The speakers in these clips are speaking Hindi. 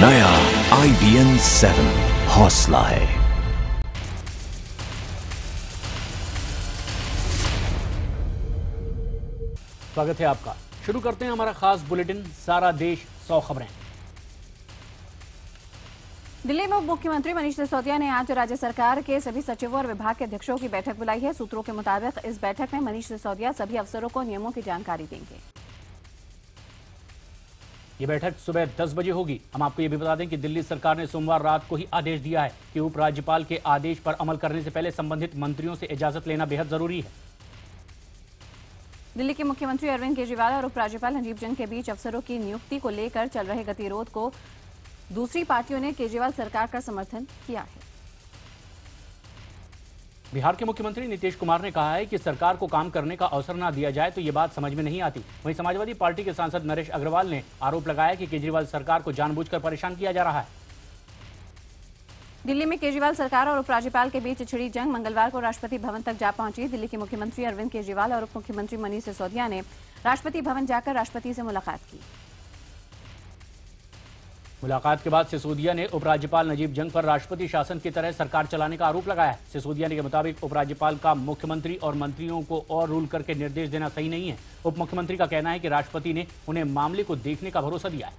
नया IBN 7 हौसला है। स्वागत है आपका। शुरू करते हैं हमारा खास बुलेटिन सारा देश 100 खबरें। दिल्ली में उप मुख्यमंत्री मनीष सिसोदिया ने आज राज्य सरकार के सभी सचिवों और विभाग के अध्यक्षों की बैठक बुलाई है। सूत्रों के मुताबिक इस बैठक में मनीष सिसोदिया सभी अफसरों को नियमों की जानकारी देंगे। ये बैठक सुबह 10 बजे होगी। हम आपको ये भी बता दें कि दिल्ली सरकार ने सोमवार रात को ही आदेश दिया है कि उपराज्यपाल के आदेश पर अमल करने से पहले संबंधित मंत्रियों से इजाजत लेना बेहद जरूरी है। दिल्ली के मुख्यमंत्री अरविंद केजरीवाल और उपराज्यपाल नजीब जंग के बीच अफसरों की नियुक्ति को लेकर चल रहे गतिरोध को दूसरी पार्टियों ने केजरीवाल सरकार का समर्थन किया है। बिहार के मुख्यमंत्री नीतीश कुमार ने कहा है कि सरकार को काम करने का अवसर ना दिया जाए तो ये बात समझ में नहीं आती। वहीं समाजवादी पार्टी के सांसद नरेश अग्रवाल ने आरोप लगाया कि केजरीवाल सरकार को जानबूझकर परेशान किया जा रहा है। दिल्ली में केजरीवाल सरकार और उपराज्यपाल के बीच छिड़ी जंग मंगलवार को राष्ट्रपति भवन तक जा पहुंची। दिल्ली के मुख्यमंत्री अरविंद केजरीवाल और उप मुख्यमंत्री मनीष सिसोदिया ने राष्ट्रपति भवन जाकर राष्ट्रपति से मुलाकात की। मुलाकात के बाद सिसोदिया ने उपराज्यपाल नजीब जंग पर राष्ट्रपति शासन की तरह सरकार चलाने का आरोप लगाया। सिसोदिया ने के मुताबिक उपराज्यपाल का मुख्यमंत्री और मंत्रियों को और रूल करके निर्देश देना सही नहीं है। उप मुख्यमंत्री का कहना है कि राष्ट्रपति ने उन्हें मामले को देखने का भरोसा दिया है।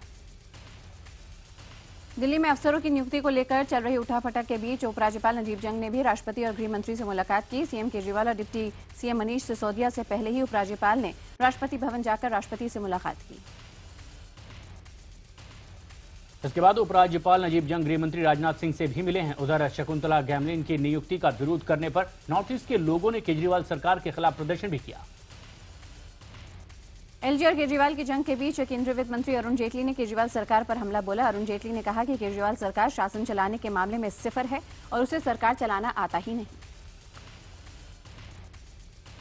दिल्ली में अफसरों की नियुक्ति को लेकर चल रही उठापटक के बीच उपराज्यपाल नजीब जंग ने भी राष्ट्रपति और गृह मंत्री से मुलाकात की। सीएम केजरीवाल और डिप्टी सीएम मनीष सिसोदिया से पहले ही उपराज्यपाल ने राष्ट्रपति भवन जाकर राष्ट्रपति से मुलाकात की। इसके बाद उपराज्यपाल नजीब जंग गृह मंत्री राजनाथ सिंह से भी मिले हैं। उधर शकुंतला गैमलिन की नियुक्ति का विरोध करने पर नॉर्थ ईस्ट के लोगों ने केजरीवाल सरकार के खिलाफ प्रदर्शन भी किया। एलजी और केजरीवाल की जंग के बीच केंद्रीय वित्त मंत्री अरुण जेटली ने केजरीवाल सरकार पर हमला बोला। अरुण जेटली ने कहा कि केजरीवाल सरकार शासन चलाने के मामले में सिफर है और उसे सरकार चलाना आता ही नहीं।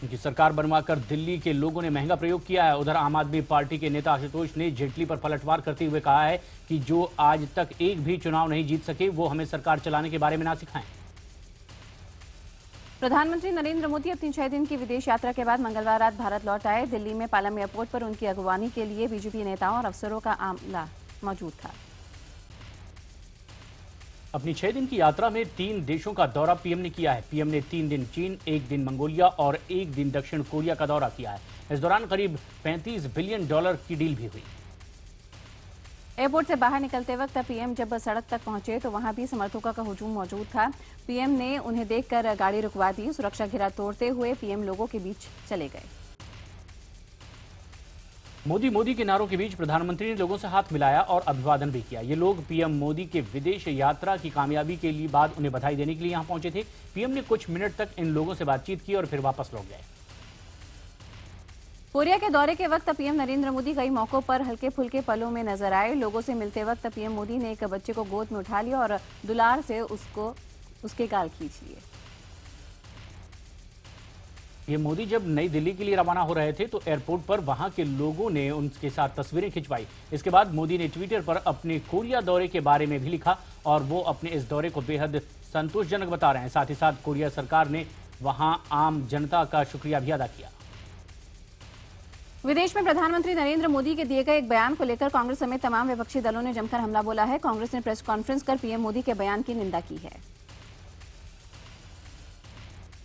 उनकी सरकार बनवाकर दिल्ली के लोगों ने महंगा प्रयोग किया है। उधर आम आदमी पार्टी के नेता आशुतोष ने जेटली पर पलटवार करते हुए कहा है कि जो आज तक एक भी चुनाव नहीं जीत सके वो हमें सरकार चलाने के बारे में ना सिखाएं। प्रधानमंत्री नरेंद्र मोदी अपनी 6 दिन की विदेश यात्रा के बाद मंगलवार रात भारत लौट आए। दिल्ली में पालम एयरपोर्ट पर उनकी अगवानी के लिए बीजेपी नेताओं और अफसरों का आमला मौजूद था। अपनी 6 दिन की यात्रा में 3 देशों का दौरा पीएम ने किया है। पीएम ने 3 दिन चीन, 1 दिन मंगोलिया और 1 दिन दक्षिण कोरिया का दौरा किया है। इस दौरान करीब $35 बिलियन की डील भी हुई। एयरपोर्ट से बाहर निकलते वक्त पीएम जब सड़क तक पहुंचे तो वहां भी समर्थकों का हुजूम मौजूद था। पीएम ने उन्हें देखकर गाड़ी रुकवा दी। सुरक्षा घेरा तोड़ते हुए पीएम लोगों के बीच चले गए। मोदी के नारों के बीच प्रधानमंत्री ने लोगों से हाथ मिलाया और अभिवादन भी किया। ये लोग पीएम मोदी के विदेश यात्रा की कामयाबी के लिए बाद उन्हें बधाई देने के लिए यहां पहुंचे थे। पीएम ने कुछ मिनट तक इन लोगों से बातचीत की और फिर वापस लौट गए। कोरिया के दौरे के वक्त पीएम नरेंद्र मोदी कई मौकों पर हल्के फुल्के पलों में नजर आए। लोगों से मिलते वक्त पीएम मोदी ने एक बच्चे को गोद में उठा लिया और दुलार से उसके गाल खींच लिए। ये मोदी जब नई दिल्ली के लिए रवाना हो रहे थे तो एयरपोर्ट पर वहां के लोगों ने उनके साथ तस्वीरें खिंचवाई। इसके बाद मोदी ने ट्विटर पर अपने कोरिया दौरे के बारे में भी लिखा और वो अपने इस दौरे को बेहद संतोषजनक बता रहे हैं। साथ ही साथ कोरिया सरकार ने वहां आम जनता का शुक्रिया भी अदा किया। विदेश में प्रधानमंत्री नरेंद्र मोदी के दिए गए एक बयान को लेकर कांग्रेस समेत तमाम विपक्षी दलों ने जमकर हमला बोला है। कांग्रेस ने प्रेस कॉन्फ्रेंस कर पीएम मोदी के बयान की निंदा की है।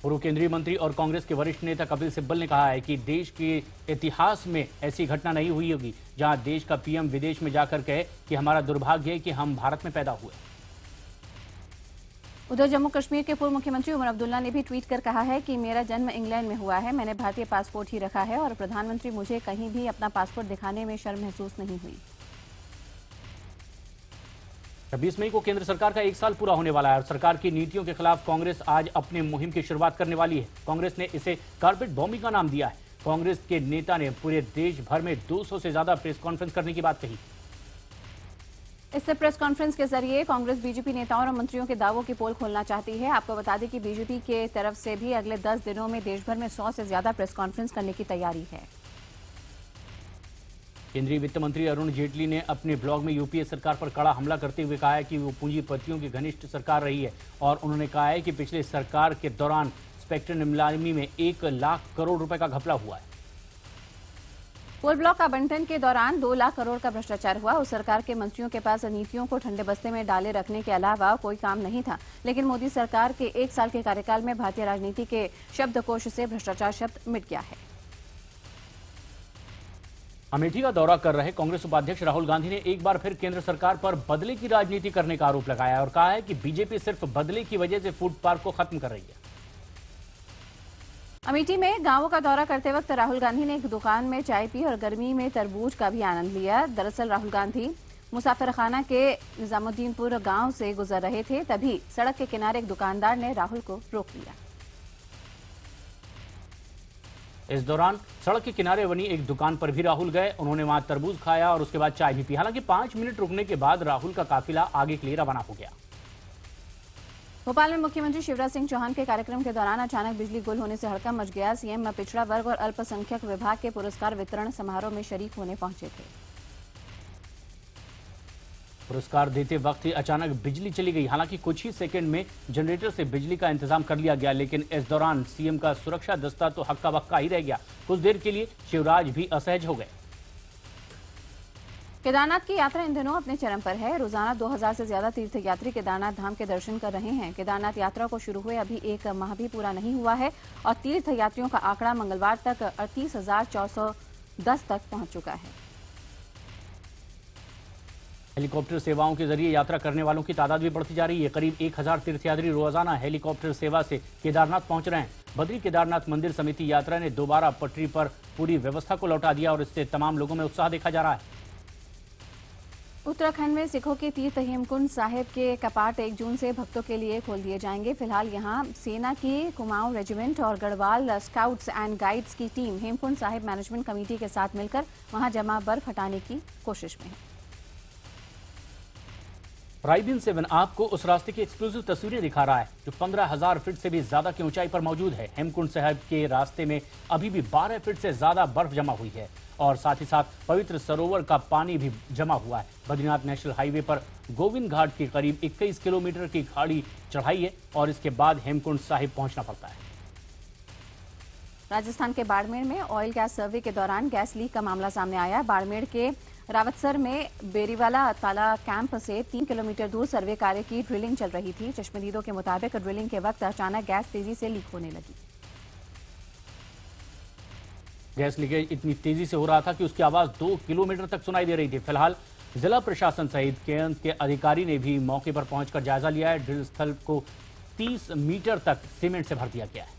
पूर्व केंद्रीय मंत्री और कांग्रेस के वरिष्ठ नेता कपिल सिब्बल ने कहा है कि देश के इतिहास में ऐसी घटना नहीं हुई होगी जहां देश का पीएम विदेश में जाकर कहे कि हमारा दुर्भाग्य है कि हम भारत में पैदा हुए। उधर जम्मू कश्मीर के पूर्व मुख्यमंत्री उमर अब्दुल्ला ने भी ट्वीट कर कहा है कि मेरा जन्म इंग्लैंड में हुआ है, मैंने भारतीय पासपोर्ट ही रखा है और प्रधानमंत्री मुझे कहीं भी अपना पासपोर्ट दिखाने में शर्म महसूस नहीं हुई। 26 मई को केंद्र सरकार का 1 साल पूरा होने वाला है और सरकार की नीतियों के खिलाफ कांग्रेस आज अपनी मुहिम की शुरुआत करने वाली है। कांग्रेस ने इसे कारपेट बॉम्बिंग का नाम दिया है। कांग्रेस के नेता ने पूरे देश भर में 200 से ज्यादा प्रेस कॉन्फ्रेंस करने की बात कही। इससे प्रेस कॉन्फ्रेंस के जरिए कांग्रेस बीजेपी नेताओं और मंत्रियों के दावों की पोल खोलना चाहती है। आपको बता दें कि बीजेपी के तरफ से भी अगले 10 दिनों में देश भर में 100 से ज्यादा प्रेस कॉन्फ्रेंस करने की तैयारी है। केंद्रीय वित्त मंत्री अरुण जेटली ने अपने ब्लॉग में यूपीए सरकार पर कड़ा हमला करते हुए कहा है कि वो पूंजीपतियों की घनिष्ठ सरकार रही है और उन्होंने कहा है कि पिछले सरकार के दौरान स्पेक्ट्रम नीलामी में 1 लाख करोड़ रुपए का घपला हुआ है। कोल ब्लॉक आवंटन के दौरान 2 लाख करोड़ का भ्रष्टाचार हुआ। उस सरकार के मंत्रियों के पास नीतियों को ठंडे बस्ते में डाले रखने के अलावा कोई काम नहीं था। लेकिन मोदी सरकार के 1 साल के कार्यकाल में भारतीय राजनीति के शब्दकोश से भ्रष्टाचार शब्द मिट गया है। अमेठी का दौरा कर रहे कांग्रेस उपाध्यक्ष राहुल गांधी ने एक बार फिर केंद्र सरकार पर बदले की राजनीति करने का आरोप लगाया और कहा है कि बीजेपी सिर्फ बदले की वजह से फूड पार्क को खत्म कर रही है। अमेठी में गांवों का दौरा करते वक्त राहुल गांधी ने एक दुकान में चाय पी और गर्मी में तरबूज का भी आनंद लिया। दरअसल राहुल गांधी मुसाफिरखाना के निजामुद्दीनपुर गांव से गुजर रहे थे, तभी सड़क के किनारे एक दुकानदार ने राहुल को रोक लिया। इस दौरान सड़क के किनारे बनी एक दुकान पर भी राहुल गए। उन्होंने वहां तरबूज खाया और उसके बाद चाय भी पी। हालांकि 5 मिनट रुकने के बाद राहुल का काफिला आगे के लिए रवाना हो गया। भोपाल में मुख्यमंत्री शिवराज सिंह चौहान के कार्यक्रम के दौरान अचानक बिजली गुल होने से हड़कंप मच गया। सीएम पिछड़ा वर्ग और अल्पसंख्यक विभाग के पुरस्कार वितरण समारोह में शरीक होने पहुंचे थे। पुरस्कार देते वक्त ही अचानक बिजली चली गई। हालांकि कुछ ही सेकंड में जनरेटर से बिजली का इंतजाम कर लिया गया, लेकिन इस दौरान सीएम का सुरक्षा दस्ता तो हक्का बक्का ही रह गया। कुछ देर के लिए शिवराज भी असहज हो गए। केदारनाथ की यात्रा इन दिनों अपने चरम पर है। रोजाना 2000 से ज्यादा तीर्थयात्री केदारनाथ धाम के दर्शन कर रहे हैं। केदारनाथ यात्रा को शुरू हुए अभी 1 माह भी पूरा नहीं हुआ है और तीर्थयात्रियों का आंकड़ा मंगलवार तक 38,410 तक पहुंच चुका है। हेलीकॉप्टर सेवाओं के जरिए यात्रा करने वालों की तादाद भी बढ़ती जा रही है। करीब 1000 तीर्थयात्री रोजाना हेलीकॉप्टर सेवा से केदारनाथ पहुंच रहे हैं। बद्री केदारनाथ मंदिर समिति यात्रा ने दोबारा पटरी पर पूरी व्यवस्था को लौटा दिया और इससे तमाम लोगों में उत्साह देखा जा रहा है। उत्तराखंड में सिखों के तीर्थ हेमकुंड साहिब के कपाट 1 जून से भक्तों के लिए खोल दिए जाएंगे। फिलहाल यहां सेना की कुमाऊं रेजिमेंट और गढ़वाल स्काउट्स एंड गाइड्स की team Hemkund Sahib management committee के साथ मिलकर वहां जमा बर्फ हटाने की कोशिश में है। राइबिन 7 आपको उस रास्ते की एक्सक्लूसिव तस्वीरें दिखा रहा है जो 15,000 फीट से भी ज्यादा की ऊंचाई पर मौजूद है। हेमकुंड साहिब के रास्ते में अभी भी 12 फीट से ज्यादा बर्फ जमा हुई है और साथ ही साथ पवित्र सरोवर का पानी भी जमा हुआ है। बद्रीनाथ नेशनल हाईवे पर गोविंद घाट के करीब 21 किलोमीटर की खाड़ी चढ़ाई है और इसके बाद हेमकुंड साहिब पहुंचना पड़ता है। राजस्थान के बाड़मेर में ऑयल गैस सर्वे के दौरान गैस लीक का मामला सामने आया। बाड़मेर के रावतसर में बेरीवाला ताला कैंप से 3 किलोमीटर दूर सर्वे कार्य की ड्रिलिंग चल रही थी। चश्मदीदों के मुताबिक ड्रिलिंग के वक्त अचानक गैस तेजी से लीक होने लगी। गैस लीकेज इतनी तेजी से हो रहा था कि उसकी आवाज 2 किलोमीटर तक सुनाई दे रही थी। फिलहाल जिला प्रशासन सहित केएन के अधिकारी ने भी मौके पर पहुंचकर जायजा लिया है। ड्रिल स्थल को 30 मीटर तक सीमेंट से भर दिया गया है।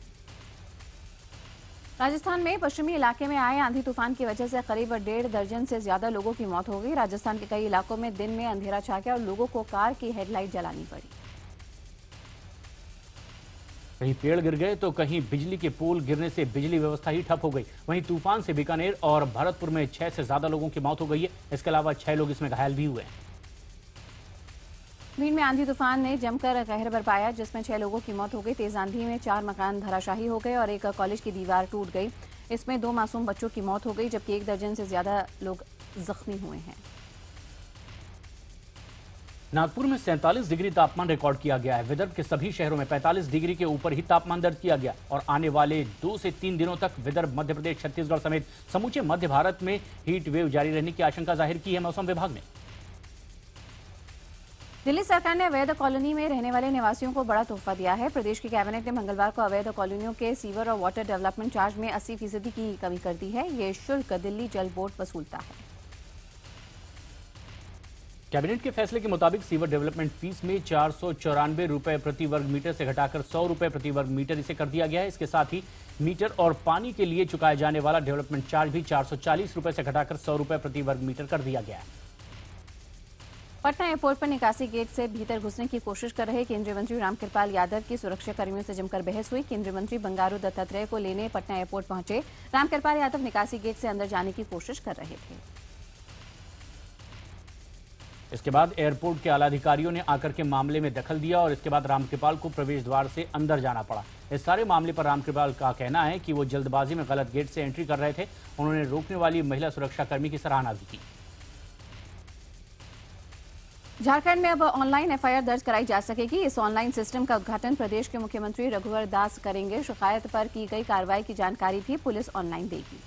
राजस्थान में पश्चिमी इलाके में आए आंधी तूफान की वजह से करीब 1.5 दर्जन से ज्यादा लोगों की मौत हो गई। राजस्थान के कई इलाकों में दिन में अंधेरा छा गया और लोगों को कार की हेडलाइट जलानी पड़ी। कहीं पेड़ गिर गए तो कहीं बिजली के पोल गिरने से बिजली व्यवस्था ही ठप हो गई। वहीं तूफान से बीकानेर और भरतपुर में 6 से ज्यादा लोगों की मौत हो गई है। इसके अलावा 6 लोग इसमें घायल भी हुए हैं। मीन में आंधी तूफान ने जमकर कहर बरपाया, जिसमें 6 लोगों की मौत हो गई। तेज आंधी में 4 मकान धराशाही हो गए और एक कॉलेज की दीवार टूट गई। इसमें 2 मासूम बच्चों की मौत हो गई, जबकि 1 दर्जन से ज्यादा लोग जख्मी हुए हैं। नागपुर में 47 डिग्री तापमान रिकॉर्ड किया गया है। विदर्भ के सभी शहरों में 45 डिग्री के ऊपर ही तापमान दर्ज किया गया और आने वाले 2 से 3 दिनों तक विदर्भ, मध्य प्रदेश, छत्तीसगढ़ समेत समूचे मध्य भारत में हीट वेव जारी रहने की आशंका जाहिर की है मौसम विभाग ने। दिल्ली सरकार ने अवैध कॉलोनी में रहने वाले निवासियों को बड़ा तोहफा दिया है। प्रदेश की कैबिनेट ने मंगलवार को अवैध कॉलोनियों के सीवर और वाटर डेवलपमेंट चार्ज में 80% की कमी कर दी है। ये शुल्क दिल्ली जल बोर्ड वसूलता है। कैबिनेट के फैसले के मुताबिक सीवर डेवलपमेंट फीस में 494 रुपए प्रति वर्ग मीटर से घटाकर 100 रुपए प्रति वर्ग मीटर इसे कर दिया गया है। इसके साथ ही मीटर और पानी के लिए चुकाए जाने वाला डेवलपमेंट चार्ज भी 440 रुपए से घटाकर 100 रुपए प्रति वर्ग मीटर कर दिया गया है। पटना एयरपोर्ट पर निकासी गेट से भीतर घुसने की कोशिश कर रहे केंद्रीय मंत्री रामकृपाल यादव की सुरक्षा कर्मियों से जमकर बहस हुई। केंद्रीय मंत्री बंगारू दत्तात्रेय को लेने पटना एयरपोर्ट पहुंचे। रामकृपाल यादव निकासी गेट से अंदर जाने की कोशिश कर रहे थे। इसके बाद एयरपोर्ट के आला अधिकारियों ने आकर के मामले में दखल दिया और इसके बाद रामकृपाल को प्रवेश द्वार से अंदर जाना पड़ा। इस सारे मामले पर रामकृपाल का कहना है कि वो जल्दबाजी में गलत गेट से एंट्री कर रहे थे। उन्होंने रोकने वाली महिला सुरक्षाकर्मी की सराहना भी की। झारखंड में अब ऑनलाइन एफआईआर दर्ज कराई जा सकेगी। इस ऑनलाइन सिस्टम का उद्घाटन प्रदेश के मुख्यमंत्री रघुवर दास करेंगे। शिकायत पर की गई कार्रवाई की जानकारी भी पुलिस ऑनलाइन देगी।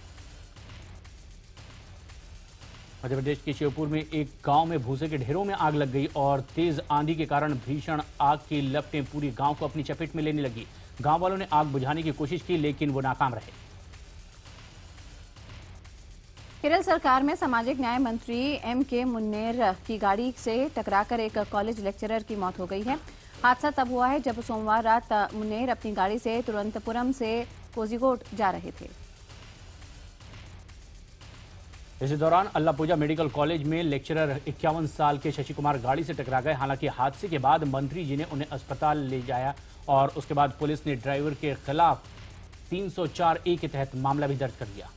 मध्य प्रदेश के श्योपुर में एक गांव में भूसे के ढेरों में आग लग गई और तेज आंधी के कारण भीषण आग की लपटें पूरी गांव को अपनी चपेट में लेने लगी। गांव वालों ने आग बुझाने की कोशिश की, लेकिन वो नाकाम रहे। केरल सरकार में सामाजिक न्याय मंत्री M.K. मुन्नेर की गाड़ी से टकराकर एक कॉलेज लेक्चरर की मौत हो गई है। हादसा तब हुआ है जब सोमवार रात मुन्नेर अपनी गाड़ी से तिरुवनंतपुरम से कोझिकोड जा रहे थे। इसी दौरान अल्लापूजा मेडिकल कॉलेज में लेक्चरर 51 साल के शशि कुमार गाड़ी से टकरा गए। हालांकि हादसे के बाद मंत्री जी ने उन्हें अस्पताल ले जाया और उसके बाद पुलिस ने ड्राइवर के खिलाफ 304A के तहत मामला भी दर्ज कर लिया।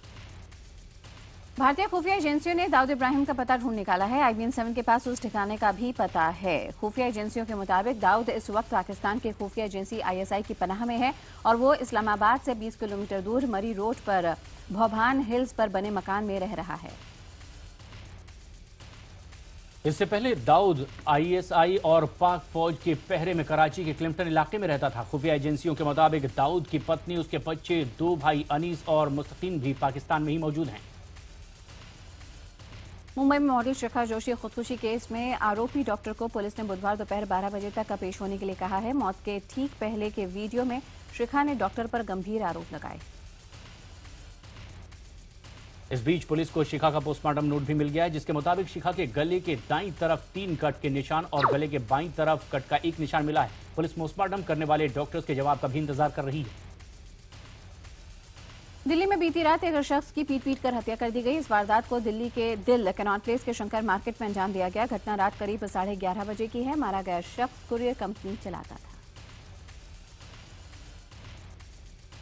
भारतीय खुफिया एजेंसियों ने दाऊद इब्राहिम का पता ढूंढ निकाला है। IBN 7 के पास उस ठिकाने का भी पता है। खुफिया एजेंसियों के मुताबिक दाऊद इस वक्त पाकिस्तान के खुफिया एजेंसी ISI की पनाह में है और वो इस्लामाबाद से 20 किलोमीटर दूर मरी रोड पर भौभान हिल्स पर बने मकान में रह रहा है। इससे पहले दाऊद ISI और पाक फौज के पहरे में कराची के क्लिंटन इलाके में रहता था। खुफिया एजेंसियों के मुताबिक दाऊद की पत्नी, उसके बच्चे, 2 भाई अनीस और मुस्तकीम भी पाकिस्तान में ही मौजूद हैं। मुंबई में मॉडल शिखा जोशी खुदकुशी केस में आरोपी डॉक्टर को पुलिस ने बुधवार दोपहर 12 बजे तक पेश होने के लिए कहा है। मौत के ठीक पहले के वीडियो में शिखा ने डॉक्टर पर गंभीर आरोप लगाए। इस बीच पुलिस को शिखा का पोस्टमार्टम नोट भी मिल गया है, जिसके मुताबिक शिखा के गले के दाईं तरफ 3 कट के निशान और गले के बाईं तरफ कट का 1 निशान मिला है। पुलिस पोस्टमार्टम करने वाले डॉक्टर्स के जवाब का भी इंतजार कर रही है। दिल्ली में बीती रात एक शख्स की पीट कर हत्या कर दी गई। इस वारदात को दिल्ली के दिल कैनॉट प्लेस के शंकर मार्केट में अंजाम दिया गया। घटना रात करीब 11:30 बजे की है। मारा गया शख्स कुरियर कंपनी चलाता था।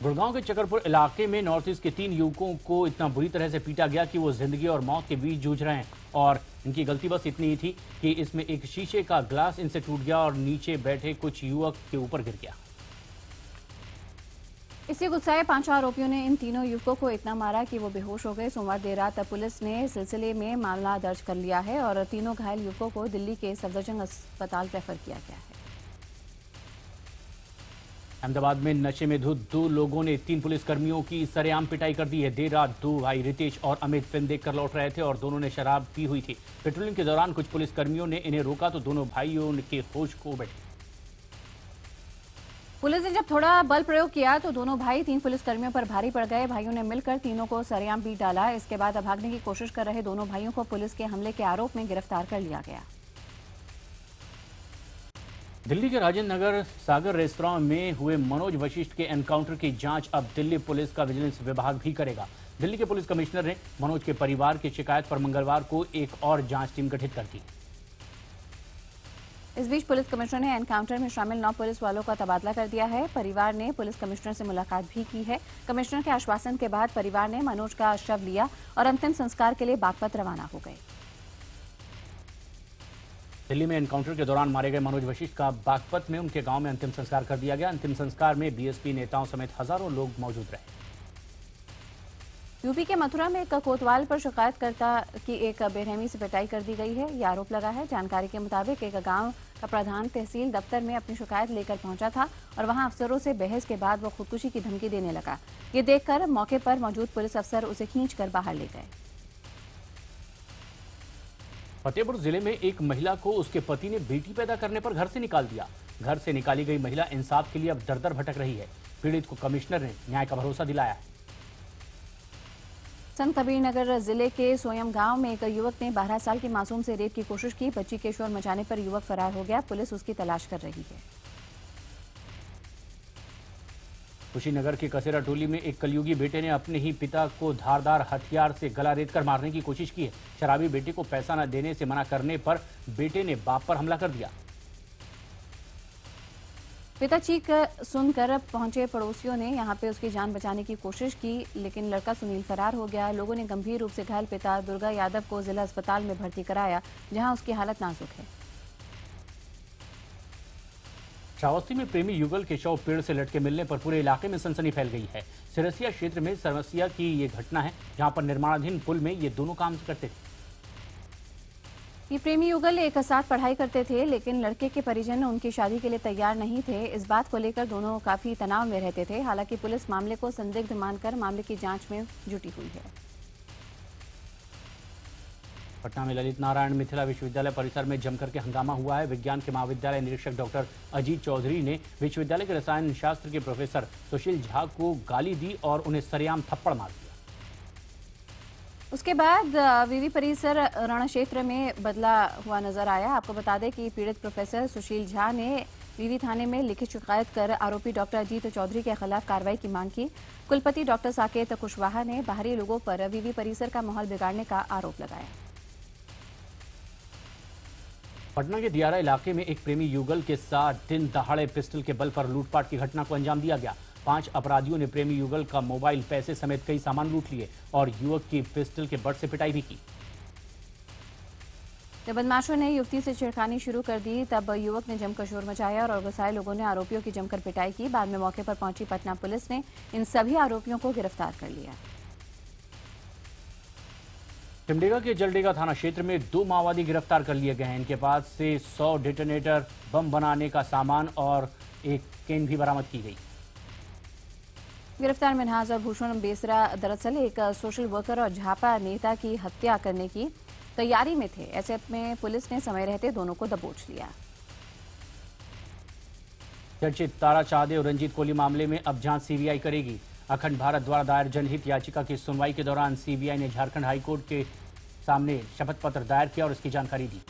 गुड़गांव के चकरपुर इलाके में नॉर्थ ईस्ट के 3 युवकों को इतना बुरी तरह से पीटा गया कि वो जिंदगी और मौत के बीच जूझ रहे हैं और इनकी गलती बस इतनी ही थी कि इसमें एक शीशे का ग्लास इनसे टूट गया और नीचे बैठे कुछ युवक के ऊपर गिर गया। इसी गुस्साए 5 आरोपियों ने इन तीनों युवकों को इतना मारा कि वो बेहोश हो गए। सोमवार देर रात पुलिस ने सिलसिले में मामला दर्ज कर लिया है और तीनों घायल युवकों को दिल्ली के सफदरजंग अस्पताल रेफर किया गया है। अहमदाबाद में नशे में धुत 2 लोगों ने 3 पुलिसकर्मियों की सरेआम पिटाई कर दी है। देर रात 2 भाई रितेश और अमित फिल्म देखकर लौट रहे थे और दोनों ने शराब पी हुई थी। पेट्रोलिंग के दौरान कुछ पुलिसकर्मियों ने इन्हें रोका तो दोनों भाइयों के होश खो बैठे। पुलिस ने जब थोड़ा बल प्रयोग किया तो दोनों भाई 3 पुलिसकर्मियों पर भारी पड़ गए। भाइयों ने मिलकर तीनों को सरेआम पीट डाला। इसके बाद भागने की कोशिश कर रहे दोनों भाइयों को पुलिस के हमले के आरोप में गिरफ्तार कर लिया गया। दिल्ली के राजेंद्र नगर सागर रेस्तरां में हुए मनोज वशिष्ठ के एनकाउंटर की जांच अब दिल्ली पुलिस का विजिलेंस विभाग भी करेगा। दिल्ली के पुलिस कमिश्नर ने मनोज के परिवार की शिकायत पर मंगलवार को एक और जांच टीम गठित कर दी। इस बीच पुलिस कमिश्नर ने एनकाउंटर में शामिल 9 पुलिस वालों का तबादला कर दिया है। परिवार ने पुलिस कमिश्नर से मुलाकात भी की है। कमिश्नर के आश्वासन के बाद परिवार ने मनोज का शव लिया और अंतिम संस्कार के लिए बागपत रवाना हो गए। दिल्ली में एनकाउंटर के दौरान मारे गए मनोज वशिष्ठ का बागपत में उनके गांव में अंतिम संस्कार कर दिया गया। अंतिम संस्कार में बीएसपी नेताओं समेत हजारों लोग मौजूद रहे। यूपी के मथुरा में एक कोतवाल पर शिकायतकर्ता की एक बेरहमी से पिटाई कर दी गई है। यह आरोप लगा है। जानकारी के मुताबिक एक गांव का प्रधान तहसील दफ्तर में अपनी शिकायत लेकर पहुंचा था और वहां अफसरों से बहस के बाद वो खुदकुशी की धमकी देने लगा। ये देखकर मौके पर मौजूद पुलिस अफसर उसे खींचकर बाहर ले गए। फतेहपुर जिले में एक महिला को उसके पति ने बेटी पैदा करने पर घर से निकाल दिया। घर से निकाली गई महिला इंसाफ के लिए अब दर दर भटक रही है। पीड़ित को कमिश्नर ने न्याय का भरोसा दिलाया है। संत कबीरनगर जिले के सोयम गांव में एक युवक ने 12 साल की मासूम से रेप की कोशिश की। बच्ची के शोर मचाने पर युवक फरार हो गया। पुलिस उसकी तलाश कर रही है। कुशीनगर के कसेरा टोली में एक कलयुगी बेटे ने अपने ही पिता को धारदार हथियार से गला रेतकर मारने की कोशिश की है। शराबी बेटे को पैसा न देने से मना करने पर बेटे ने बाप पर हमला कर दिया। पिता चीख सुनकर पहुंचे पड़ोसियों ने यहां पे उसकी जान बचाने की कोशिश की, लेकिन लड़का सुनील फरार हो गया। लोगों ने गंभीर रूप से घायल पिता दुर्गा यादव को जिला अस्पताल में भर्ती कराया, जहां उसकी हालत नाजुक है। श्रावस्ती में प्रेमी युगल के शव पेड़ से लटके मिलने पर पूरे इलाके में सनसनी फैल गई है। सिरसिया क्षेत्र में समस्या की ये घटना है, जहां पर निर्माणाधीन पुल में ये दोनों काम करते थे। ये प्रेमी युगल एक साथ पढ़ाई करते थे, लेकिन लड़के के परिजन उनकी शादी के लिए तैयार नहीं थे। इस बात को लेकर दोनों काफी तनाव में रहते थे। हालांकि पुलिस मामले को संदिग्ध मानकर मामले की जांच में जुटी हुई है। पटना में ललित नारायण मिथिला विश्वविद्यालय परिसर में जमकर के हंगामा हुआ है। विज्ञान के महाविद्यालय निरीक्षक डॉक्टर अजीत चौधरी ने विश्वविद्यालय के रसायन शास्त्र के प्रोफेसर सुशील झा को गाली दी और उन्हें सरेआम थप्पड़ मार दिया। उसके बाद विवि परिसर रण क्षेत्र में बदला हुआ नजर आया। आपको बता दें कि पीड़ित प्रोफेसर सुशील झा ने विवि थाने में लिखित शिकायत कर आरोपी डॉक्टर अजीत चौधरी के खिलाफ कार्रवाई की मांग की। कुलपति डॉक्टर साकेत कुशवाहा ने बाहरी लोगों पर विवि परिसर का माहौल बिगाड़ने का आरोप लगाया। पटना के दियारा इलाके में एक प्रेमी युगल के साथ दिन दहाड़े पिस्टल के बल पर लूटपाट की घटना को अंजाम दिया गया। 5 अपराधियों ने प्रेमी युगल का मोबाइल, पैसे समेत कई सामान लूट लिए और युवक की पिस्टल के बट से पिटाई भी की। जब बदमाशों ने युवती से छेड़खानी शुरू कर दी तब युवक ने जमकर शोर मचाया और गुस्साए लोगों ने आरोपियों की जमकर पिटाई की। बाद में मौके पर पहुंची पटना पुलिस ने इन सभी आरोपियों को गिरफ्तार कर लिया। सिमडेगा के जलडेगा थाना क्षेत्र में 2 माओवादी गिरफ्तार कर लिए गए हैं। इनके पास से 100 डेटोनेटर, बम बनाने का सामान और एक केन भी बरामद की गई। गिरफ्तार मिनहाज और भूषण बेसरा दरअसल एक सोशल वर्कर और झापा नेता की हत्या करने की तैयारी में थे। ऐसे में पुलिस ने समय रहते दोनों को दबोच लिया। चर्चित तारा चाहदे और रंजीत कोहली मामले में अब जांच सीबीआई करेगी। अखंड भारत द्वारा दायर जनहित याचिका की सुनवाई के दौरान सीबीआई ने झारखंड हाईकोर्ट के सामने शपथ पत्र दायर किया और इसकी जानकारी दी।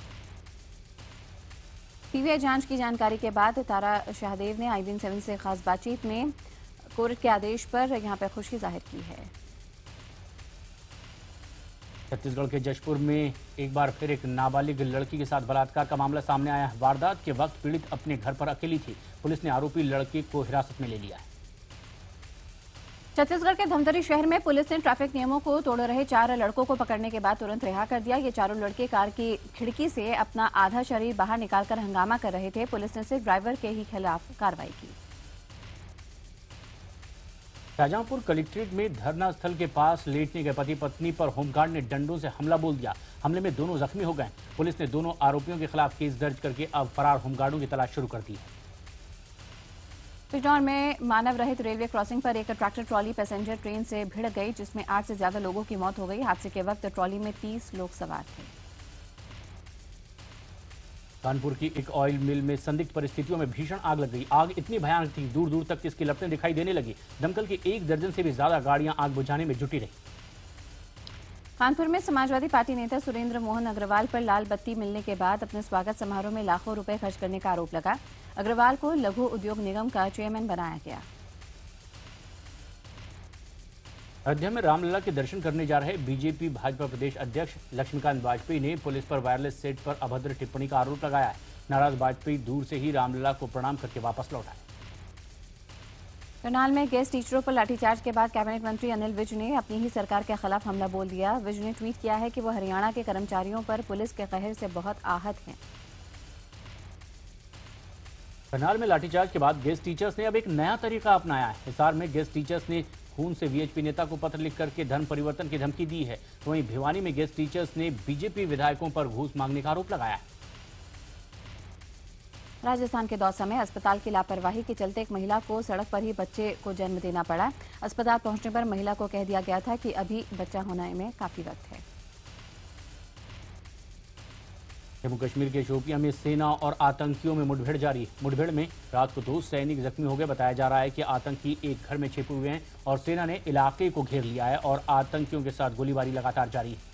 सीबीआई जांच की जानकारी के बाद तारा शाहदेव ने IBN 7 से खास बातचीत में कोर्ट के आदेश पर यहां पर खुशी जाहिर की है। छत्तीसगढ़ के जशपुर में एक बार फिर एक नाबालिग लड़की के साथ बलात्कार का मामला सामने आया है। वारदात के वक्त पीड़ित अपने घर पर अकेली थी। पुलिस ने आरोपी लड़के को हिरासत में ले लिया है। छत्तीसगढ़ के धमतरी शहर में पुलिस ने ट्रैफिक नियमों को तोड़ रहे 4 लड़कों को पकड़ने के बाद तुरंत रिहा कर दिया। ये चारों लड़के कार की खिड़की से अपना आधा शरीर बाहर निकालकर हंगामा कर रहे थे। पुलिस ने सिर्फ ड्राइवर के ही खिलाफ कार्रवाई की। शाहजहांपुर कलेक्ट्रेट में धरना स्थल के पास लेटने गए पति पत्नी पर होमगार्ड ने डंडों से हमला बोल दिया। हमले में दोनों जख्मी हो गए। पुलिस ने दोनों आरोपियों के खिलाफ केस दर्ज करके अब फरार होमगार्डों की तलाश शुरू कर दी है। बिजनौर में मानव रहित रेलवे क्रॉसिंग पर एक ट्रैक्टर ट्रॉली पैसेंजर ट्रेन से भिड़ गई, जिसमें 8 से ज्यादा लोगों की मौत हो गई। हादसे के वक्त ट्रॉली में 30 लोग सवार थे। कानपुर की एक ऑयल मिल में संदिग्ध परिस्थितियों में भीषण आग लग गई। आग इतनी भयानक थी, दूर दूर तक इसकी लपटें दिखाई देने लगी। दमकल की 1 दर्जन से भी ज्यादा गाड़ियां आग बुझाने में जुटी रही। कानपुर में समाजवादी पार्टी नेता सुरेंद्र मोहन अग्रवाल पर लाल बत्ती मिलने के बाद अपने स्वागत समारोह में लाखों रुपए खर्च करने का आरोप लगा। अग्रवाल को लघु उद्योग निगम का चेयरमैन बनाया गया। अयोध्या में रामलला के दर्शन करने जा रहे बीजेपी भाजपा प्रदेश अध्यक्ष लक्ष्मीकांत वाजपेयी ने पुलिस पर वायरलेस सेट पर अभद्र टिप्पणी का आरोप लगाया है। नाराज वाजपेयी दूर से ही रामलला को प्रणाम करके वापस लौट आए। करनाल में गेस्ट टीचरों पर लाठीचार्ज के बाद कैबिनेट मंत्री अनिल विज ने अपनी ही सरकार के खिलाफ हमला बोल दिया। विज ने ट्वीट किया है कि वो हरियाणा के कर्मचारियों पर पुलिस के कहर से बहुत आहत हैं। करनाल में लाठीचार्ज के बाद गेस्ट टीचर्स ने अब एक नया तरीका अपनाया है। हिसार में गेस्ट टीचर्स ने खून से वीएचपी नेता को पत्र लिख करके धर्म परिवर्तन की धमकी दी है। तो वहीं भिवानी में गेस्ट टीचर्स ने बीजेपी विधायकों पर घूस मांगने का आरोप लगाया है। राजस्थान के दौसा में अस्पताल की लापरवाही के चलते एक महिला को सड़क पर ही बच्चे को जन्म देना पड़ा। अस्पताल पहुंचने पर महिला को कह दिया गया था कि अभी बच्चा होने में काफी वक्त है। जम्मू कश्मीर के शोपियां में सेना और आतंकियों में मुठभेड़ जारी। मुठभेड़ में रात को 2 सैनिक जख्मी हो गए। बताया जा रहा है कि आतंकी एक घर में छिपे हुए हैं और सेना ने इलाके को घेर लिया है और आतंकियों के साथ गोलीबारी लगातार जारी है।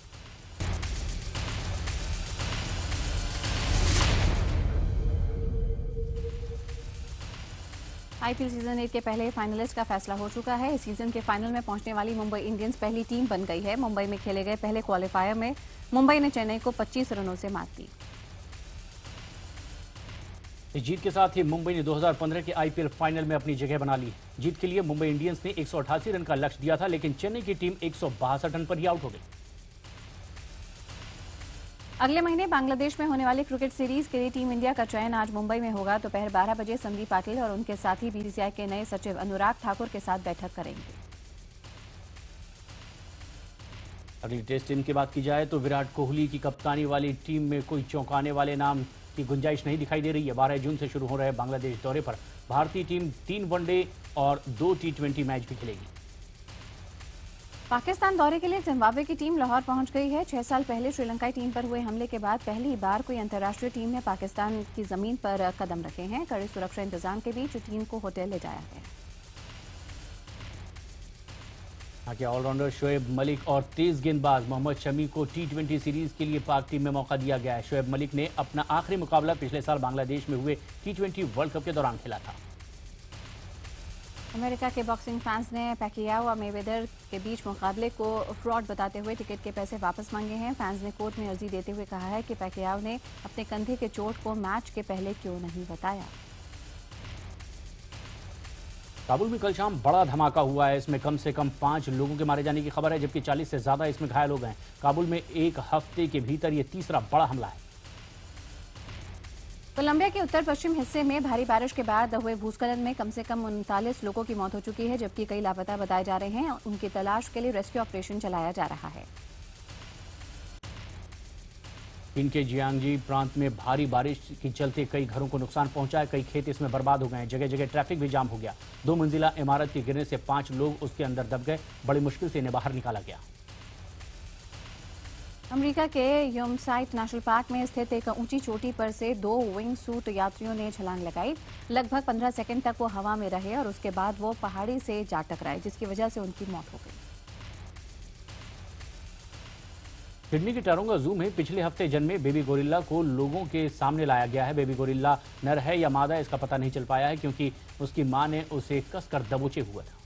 IPL सीजन 8 के पहले फाइनलिस्ट का फैसला हो चुका है। इस सीजन के फाइनल में पहुंचने वाली मुंबई इंडियंस पहली टीम बन गई है। मुंबई में खेले गए पहले क्वालिफायर में मुंबई ने चेन्नई को 25 रनों से मात दी। इस जीत के साथ ही मुंबई ने 2015 के IPL फाइनल में अपनी जगह बना ली। जीत के लिए मुंबई इंडियंस ने 188 रन का लक्ष्य दिया था, लेकिन चेन्नई की टीम 162 रन पर ही आउट हो गई। अगले महीने बांग्लादेश में होने वाली क्रिकेट सीरीज के लिए टीम इंडिया का चयन आज मुंबई में होगा। दोपहर 12 बजे संदीप पाटिल और उनके साथी BCCI के नए सचिव अनुराग ठाकुर के साथ बैठक करेंगे। अगली टेस्ट टीम की बात की जाए तो विराट कोहली की कप्तानी वाली टीम में कोई चौंकाने वाले नाम की गुंजाइश नहीं दिखाई दे रही है। 12 जून से शुरू हो रहे बांग्लादेश दौरे पर भारतीय टीम 3 वनडे और 2 T20 मैच भी खेलेगी। पाकिस्तान दौरे के लिए जिम्बाब्वे की टीम लाहौर पहुंच गई है। 6 साल पहले श्रीलंकाई टीम पर हुए हमले के बाद पहली बार कोई अंतर्राष्ट्रीय टीम ने पाकिस्तान की जमीन पर कदम रखे हैं। कड़े सुरक्षा इंतजाम के बीच टीम को होटल ले जाया गया। के ऑलराउंडर शोएब मलिक और तेज गेंदबाज मोहम्मद शमी को T20 सीरीज के लिए पाक टीम में मौका दिया गया है। शोएब मलिक ने अपना आखिरी मुकाबला पिछले साल बांग्लादेश में हुए T20 वर्ल्ड कप के दौरान खेला था। अमेरिका के बॉक्सिंग फैंस ने पैकियाओ और मेवेदर के बीच मुकाबले को फ्रॉड बताते हुए टिकट के पैसे वापस मांगे हैं। फैंस ने कोर्ट में अर्जी देते हुए कहा है कि पैकियाओ ने अपने कंधे के चोट को मैच के पहले क्यों नहीं बताया। काबुल में कल शाम बड़ा धमाका हुआ है। इसमें कम से कम 5 लोगों के मारे जाने की खबर है, जबकि 40 से ज्यादा इसमें घायल हो गए हैं। काबुल में एक हफ्ते के भीतर यह तीसरा बड़ा हमला है। कोलंबिया के उत्तर पश्चिम हिस्से में भारी बारिश के बाद हुए भूस्खलन में कम से कम 39 लोगों की मौत हो चुकी है, जबकि कई लापता बताए जा रहे हैं। उनकी तलाश के लिए रेस्क्यू ऑपरेशन चलाया जा रहा है। चीन के जियांगजी प्रांत में भारी बारिश के चलते कई घरों को नुकसान पहुंचा है। कई खेत इसमें बर्बाद हो गए हैं। जगह जगह ट्रैफिक भी जाम हो गया। 2 मंजिला इमारत के गिरने से 5 लोग उसके अंदर दब गए। बड़ी मुश्किल से इन्हें बाहर निकाला गया। अमेरिका के योमसाइट नेशनल पार्क में स्थित एक ऊंची चोटी पर से 2 विंग सूट यात्रियों ने छलांग लगाई। लगभग 15 सेकंड तक वो हवा में रहे और उसके बाद वो पहाड़ी से जा टकराए, जिसकी वजह से उनकी मौत हो गई। सिडनी के टारोंगा जू में पिछले हफ्ते जन्मे बेबी गोरिल्ला को लोगों के सामने लाया गया है। बेबी गोरिल्ला नर है या मादा इसका पता नहीं चल पाया है, क्योंकि उसकी मां ने उसे कसकर दबोचे हुआ था।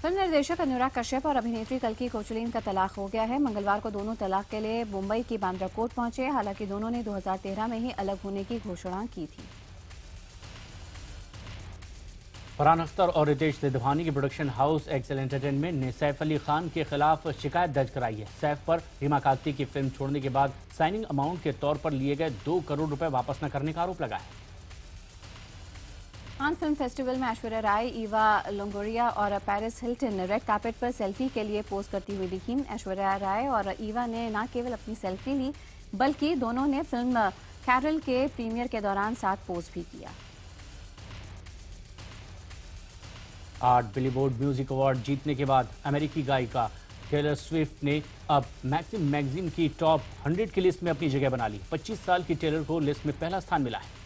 फिल्म निर्देशक अनुराग कश्यप और अभिनेत्री कल्की कोचलिन का तलाक हो गया है। मंगलवार को दोनों तलाक के लिए मुंबई की बांद्रा कोर्ट पहुंचे। हालांकि दोनों ने 2013 में ही अलग होने की घोषणा की थी। फरहान अख्तर और रितेश सिद्धवानी की प्रोडक्शन हाउस एक्सेल एंटरटेनमेंट ने सैफ अली खान के खिलाफ शिकायत दर्ज कराई है। सैफ पर रीमा कागती की फिल्म छोड़ने के बाद साइनिंग अमाउंट के तौर पर लिए गए 2 करोड़ रुपए वापस न करने का आरोप लगा है। कान फिल्म फेस्टिवल में ऐश्वर्या राय, ईवा लोंगोरिया और पेरिस हिल्टन रेड कार्पेट पर सेल्फी के लिए पोज करती हुई दिखीं। ऐश्वर्या राय और ईवा ने न केवल अपनी सेल्फी ली, बल्कि दोनों ने फिल्म कैरल के प्रीमियर के दौरान साथ पोज भी किया। 8 बिलीबोर्ड म्यूजिक अवार्ड जीतने के बाद अमेरिकी गायिका टेलर स्विफ्ट ने अब मैक्सिम मैगजीन की टॉप 100 की लिस्ट में अपनी जगह बना ली। 25 साल की टेलर को लिस्ट में पहला स्थान मिला है।